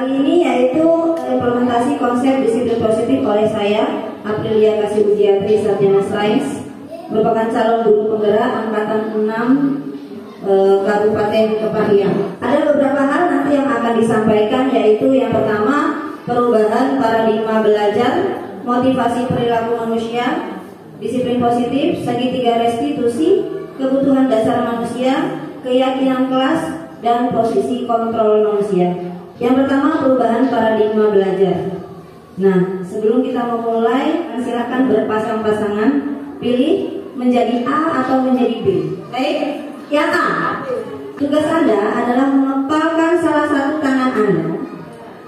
kali ini yaitu implementasi konsep disiplin positif oleh saya, Aprilia Kasih Ujiatri Sarjana Sains, merupakan calon guru penggerak angkatan 6 Kabupaten Kepahiang. Ada beberapa hal nanti yang akan disampaikan, yaitu yang pertama perubahan paradigma belajar, motivasi perilaku manusia, disiplin positif, segitiga restitusi, kebutuhan dasar manusia, keyakinan kelas, dan posisi kontrol manusia. Yang pertama perubahan paradigma belajar. Nah, sebelum kita memulai, silakan berpasang-pasangan, pilih menjadi A atau menjadi B. Baik, yang A. Tugas Anda adalah mengepalkan salah satu tangan Anda.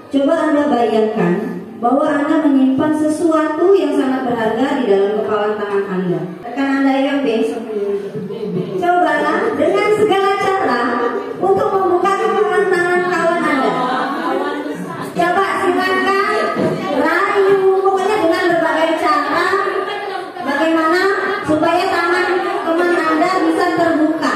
Coba Anda bayangkan bahwa Anda menyimpan sesuatu yang sangat berharga di dalam kepalan tangan Anda. Rekan Anda yang B, cobalah dengan segala cara untuk membuka kepalan tangan kawan Anda. Coba silakan rayu, pokoknya dengan berbagai cara bagaimana supaya tangan teman Anda bisa terbuka.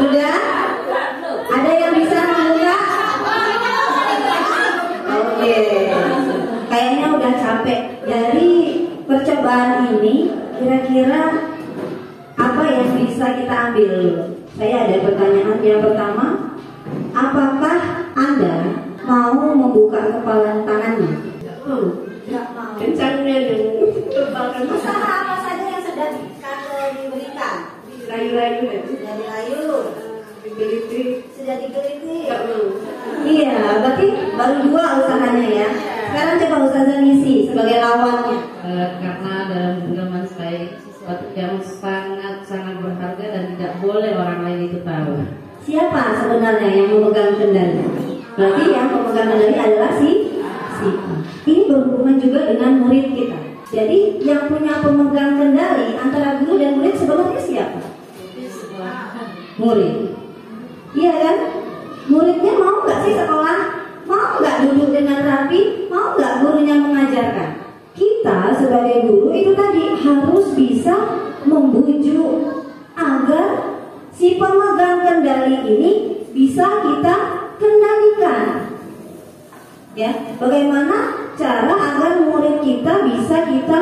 Sudah? Ada yang bisa membuka? Oke. Kayaknya udah capek. Dari percobaan ini, kira-kira apa yang bisa kita ambil? Saya ada pertanyaan. Yang pertama, apakah Anda mau membuka kepala tangannya? Tidak mau. Kencangnya dulu. Usaha apa saja yang sudah diberikan? Rayu-rayu ya? Sudah dirayu. Digeliti. Sudah digeliti. Iya, berarti baru 2 usahanya ya. Sekarang coba Ustazah Nisi sebagai lawannya. Karena dalam genggaman saya sesuatu yang sangat berharga dan tidak boleh orang lain itu tahu. Siapa sebenarnya yang memegang kendali? Berarti yang memegang kendali adalah si A. Ini berhubungan juga dengan murid kita. Jadi yang punya pemegang kendali antara guru dan murid sebenarnya siapa? Murid. Iya kan? Muridnya mau nggak sih sekolah? Mau nggak duduk dengan rapi? Mau nggak gurunya mengajarkan? Kita sebagai guru itu tadi harus bisa membujuk agar si pemegang kendali ini bisa kita kendalikan. Ya, bagaimana cara agar murid kita bisa kita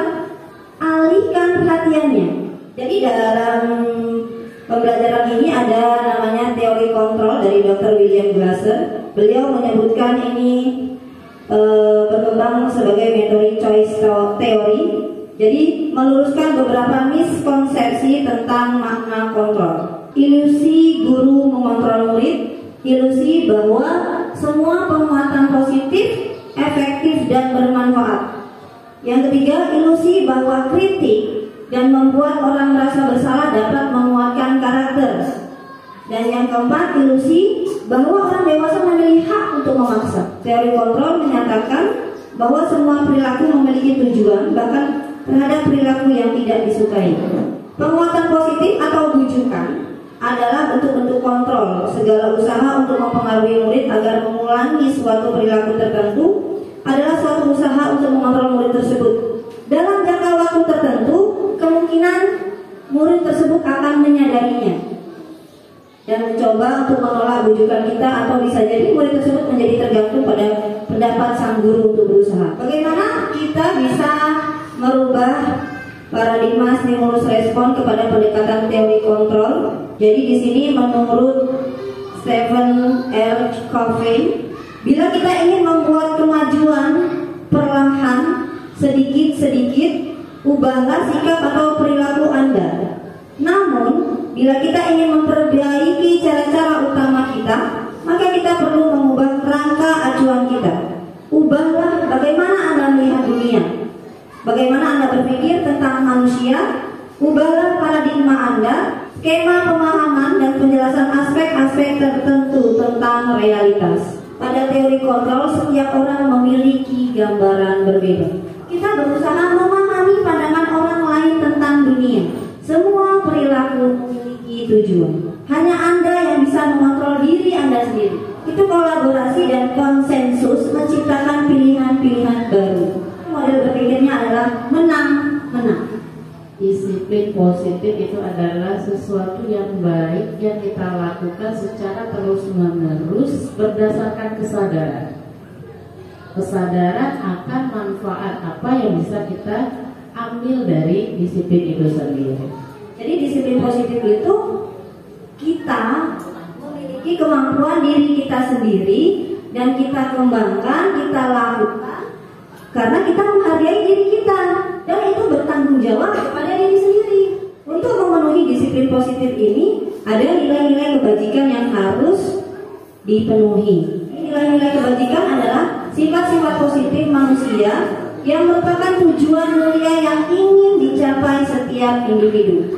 alihkan perhatiannya? Jadi dalam pembelajaran ini ada namanya teori kontrol dari Dr. William Glasser. Beliau menyebutkan ini berkembang sebagai metode choice theory. Jadi meluruskan beberapa miskonsepsi tentang makna kontrol. Ilusi guru mengontrol murid, ilusi bahwa semua penguatan positif, efektif dan bermanfaat. Yang ketiga, ilusi bahwa kritik dan membuat orang merasa bersalah dapat menguatkan karakter. Dan yang keempat, ilusi bahwa orang dewasa memiliki hak untuk memaksa. Teori kontrol menyatakan bahwa semua perilaku memiliki tujuan, bahkan terhadap perilaku yang tidak disukai. Penguatan positif atau bujukan adalah bentuk-bentuk kontrol. Segala usaha untuk mempengaruhi murid agar mengulangi suatu perilaku tertentu adalah suatu usaha untuk mengontrol murid tersebut. Dalam jangka waktu tertentu, kemungkinan murid tersebut akan menyadarinya dan mencoba untuk menolak bujukan kita, atau bisa jadi murid tersebut menjadi tergantung pada pendapat sang guru untuk berusaha. Bagaimana kita bisa merubah paradigma stimulus respon kepada pendekatan teori kontrol? Jadi di sini menurut Stephen R. Covey, bila kita ingin membuat kemajuan perlahan, sedikit-sedikit, ubahlah sikap atau perilaku Anda. Namun, bila kita ingin memperbaiki cara-cara utama kita, maka kita perlu mengubah rangka acuan kita. Ubahlah bagaimana Anda melihat dunia, bagaimana Anda berpikir tentang manusia. Ubahlah paradigma Anda, skema pemahaman dan penjelasan aspek-aspek tertentu tentang realitas. Pada teori kontrol, setiap orang memiliki gambaran berbeda. Kita berusaha memahami pandangan orang lain tentang dunia. Semua perilaku memiliki tujuan. Hanya Anda yang bisa mengontrol diri Anda sendiri. Itu kolaborasi dan konsensus menciptakan pilihan-pilihan disiplin positif itu adalah sesuatu yang baik yang kita lakukan secara terus-menerus berdasarkan kesadaran. Kesadaran akan manfaat apa yang bisa kita ambil dari disiplin itu sendiri. Jadi disiplin positif itu kita memiliki kemampuan diri kita sendiri dan kita kembangkan, kita lakukan karena kita menghargai diri kita dan itu bertanggung jawab kepada diri sendiri. Untuk memenuhi disiplin positif ini ada nilai-nilai kebajikan yang harus dipenuhi. Nilai-nilai kebajikan adalah sifat-sifat positif manusia yang merupakan tujuan mulia yang ingin dicapai setiap individu,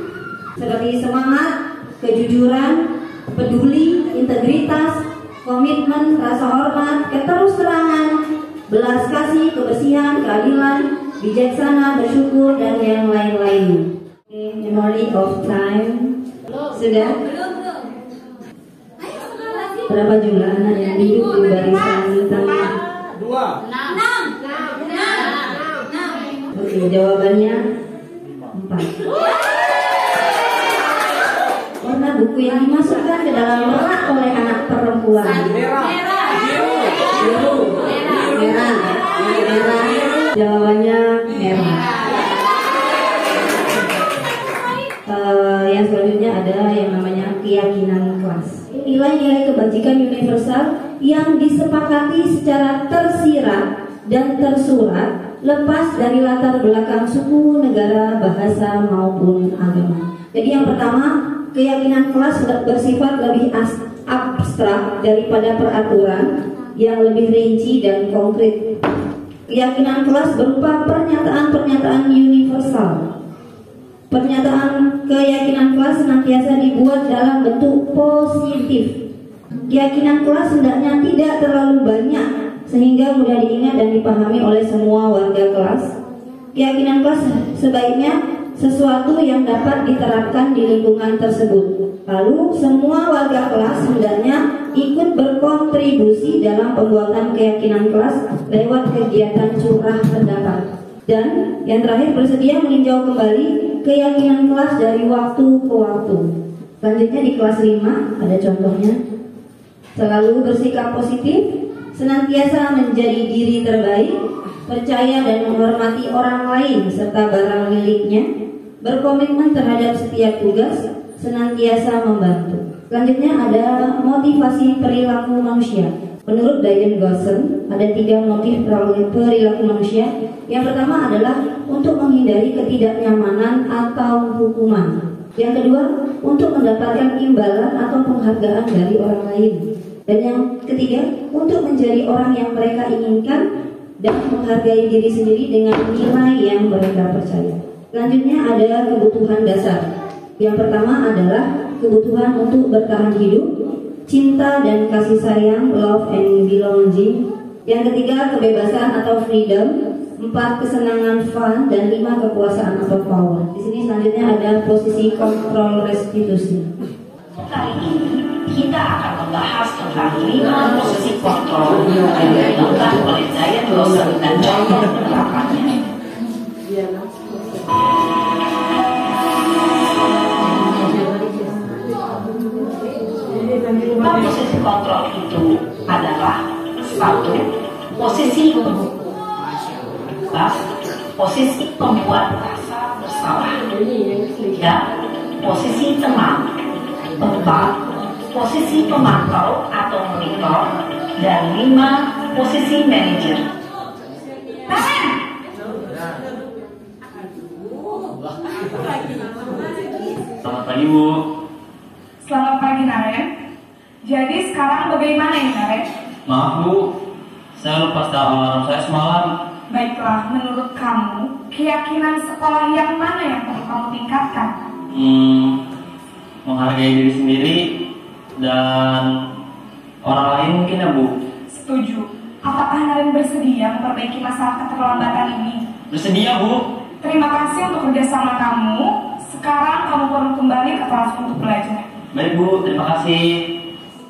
seperti semangat, kejujuran, peduli, integritas, komitmen, rasa hormat, keterus-terangan, belas kasih, kebersihan, keadilan, bijaksana, bersyukur, dan yang lain-lain. Memory of time. Sudah? Berapa jumlah anak yang hidup di barisan tengah? 2. 6. Oke, jawabannya 4. Warna buku yang dimasukkan ke dalam rak oleh anak perempuan. Merah. Biru. Merah. Jawabannya merah. Yang selanjutnya ada yang namanya keyakinan kelas. Nilai-nilai kebajikan universal yang disepakati secara tersirat dan tersurat lepas dari latar belakang suku, negara, bahasa maupun agama. Jadi yang pertama, keyakinan kelas bersifat lebih abstrak daripada peraturan yang lebih rinci dan konkret. Keyakinan kelas berupa pernyataan-pernyataan universal. Pernyataan keyakinan kelas senantiasa dibuat dalam bentuk positif. Keyakinan kelas hendaknya tidak terlalu banyak sehingga mudah diingat dan dipahami oleh semua warga kelas. Keyakinan kelas sebaiknya sesuatu yang dapat diterapkan di lingkungan tersebut. Lalu semua warga kelas hendaknya ikut berkontribusi dalam pembuatan keyakinan kelas lewat kegiatan curah pendapat. Dan yang terakhir, bersedia meninjau kembali keyakinan kelas dari waktu ke waktu. Selanjutnya di kelas 5 ada contohnya. Selalu bersikap positif, senantiasa menjadi diri terbaik, percaya dan menghormati orang lain serta barang miliknya, berkomitmen terhadap setiap tugas, senantiasa membantu. Selanjutnya ada motivasi perilaku manusia. Menurut Diane Gosson, ada 3 motif perilaku manusia. Yang pertama adalah untuk menghindari ketidaknyamanan atau hukuman. Yang kedua, untuk mendapatkan imbalan atau penghargaan dari orang lain. Dan yang ketiga, untuk menjadi orang yang mereka inginkan dan menghargai diri sendiri dengan nilai yang mereka percaya. Selanjutnya ada kebutuhan dasar. Yang pertama adalah kebutuhan untuk bertahan hidup, cinta dan kasih sayang, love and belonging. Yang ketiga, kebebasan atau freedom. 4, kesenangan, fun. Dan 5, kekuasaan atau power. Di sini selanjutnya ada posisi kontrol restitusi. Kali ini kita akan membahas tentang 5 posisi kontrol yang dikembangkan oleh Diane Gosson dan contoh penerapannya. Posisi kontrol itu adalah 1, posisi pembuat rasa bersalah. 3, posisi teman. 4, posisi pemantau atau monitor. Dan 5, posisi manajer. Selamat pagi, Bu. Selamat pagi, Naren. Jadi sekarang bagaimana ini, Naren? Maaf, Bu. Saya lupa setel alarm saya semalam. Baiklah, menurut kamu, keyakinan sekolah yang mana yang perlu kamu tingkatkan? Menghargai diri sendiri dan orang lain mungkin ya, Bu. Setuju. Apakah Naren bersedia memperbaiki masalah keterlambatan ini? Bersedia, Bu. Terima kasih untuk kerjasama kamu. Sekarang kamu perlu kembali ke kelas untuk belajar. Baik, Bu. Terima kasih.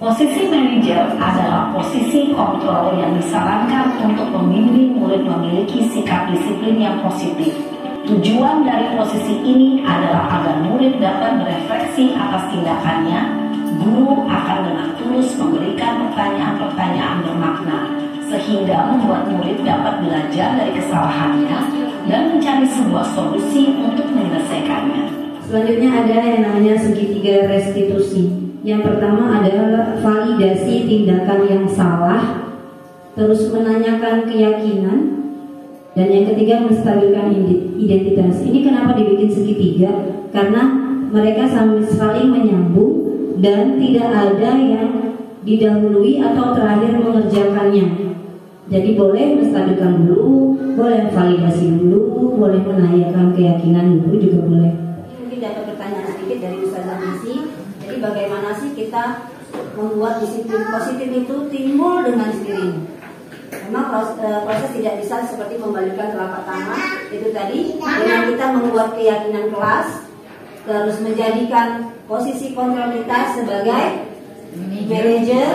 Posisi manajer adalah posisi kontrol yang disarankan untuk membimbing murid memiliki sikap disiplin yang positif. Tujuan dari posisi ini adalah agar murid dapat berefleksi atas tindakannya. Guru akan dengan tulus memberikan pertanyaan-pertanyaan bermakna, sehingga membuat murid dapat belajar dari kesalahannya dan mencari sebuah solusi untuk menyelesaikannya. Selanjutnya ada yang namanya segitiga restitusi. Yang pertama adalah validasi tindakan yang salah, terus menanyakan keyakinan, dan yang ketiga menstabilkan identitas. Ini kenapa dibikin segitiga? Karena mereka saling menyambung dan tidak ada yang didahului atau terakhir mengerjakannya. Jadi boleh menstabilkan dulu, boleh validasi dulu, boleh menanyakan keyakinan dulu juga boleh. Mungkin dapat pertanyaan sedikit dari Ustazah Nisi. Jadi bagaimana sih kita membuat disiplin positif itu timbul dengan sendirinya? Memang proses tidak bisa seperti membalikkan telapak tangan. Itu tadi dengan kita membuat keyakinan kelas, terus menjadikan posisi kontrol kita sebagai manajer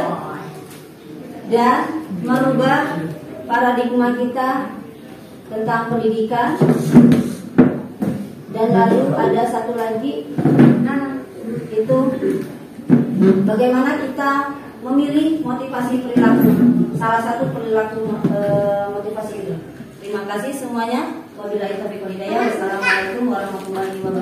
dan merubah paradigma kita tentang pendidikan. Dan lalu ada satu lagi, itu bagaimana kita memilih motivasi perilaku. Salah satu perilaku motivasi itu. Terima kasih semuanya. Wabillahi taufiq wal hidayah. Wassalamualaikum warahmatullahi wabarakatuh.